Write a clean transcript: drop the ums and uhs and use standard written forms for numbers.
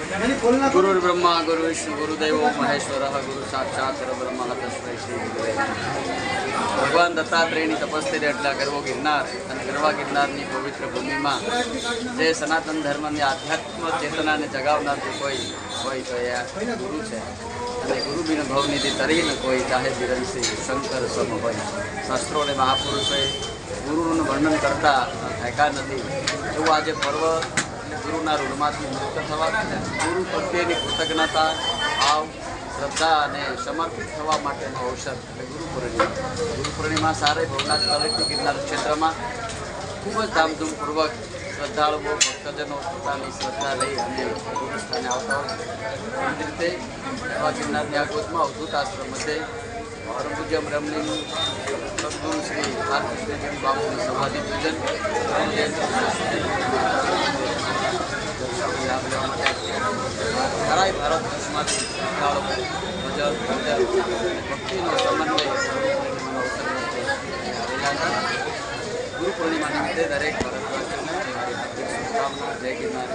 गुरुर्ब्रह्मा गुरुविष्णु गुरुदेव महेश्वर गुरु साक्षात ब्रह्म तस्मै श्री गुरुवे भगवान दत्तात्रेयની તપસ્યા એટલા ગરવો ગિરનાર અને ગરવા ગિરનારની પવિત્ર ભૂમિમાં જે સનાતન ધર્મની આધ્યાત્મ ચેતનાને જગાવનાર કોઈ તો એ ગુરુ છે અને ગુરુ બિન ભવનિધિ તરીને કોઈ ચાહે બિરંસી શંકર સમ હોય શાસ્ત્રો અને મહાપુરુષોએ ગુરુનું વર્ણન કરતા થાક્યા નથી એવું આજે પર્વ ગુરુના ઋણમાંથી મુક્ત થવા ગુરુ પ્રત્યેની કૃતજ્ઞતા ભાવ શ્રદ્ધા અને સમર્પિત થવા માટેનો અવસર એટલે ગુરુ પૂર્ણિમા સારે ભવનાથ તળેટી ગિરનાર ક્ષેત્રમાં ખૂબ જ ધામધૂમપૂર્વક શ્રદ્ધાળુઓ ભક્તજનો પોતાની શ્રદ્ધા લઈ અને ગુરુ સ્થાને આવતા હોય એવી રીતે એવા ગિરનારની આ ગોદમાં અવધૂત આશ્રમ મધ્યે પરમ પૂજ્ય બ્રહ્મલિંગ સદગુરુ શ્રી ભારકૃષ્ણગીરી બાપુનું સમાધિ પૂજન ખરાઈ ભારત દેશમાંથી ભક્તિનો સમન્વય ગુરુ પૂર્ણિમા નિમિત્તે દરેક ભારતવાસીઓને મારી હાર્દિક શુભકામના. જય ગિરનાર.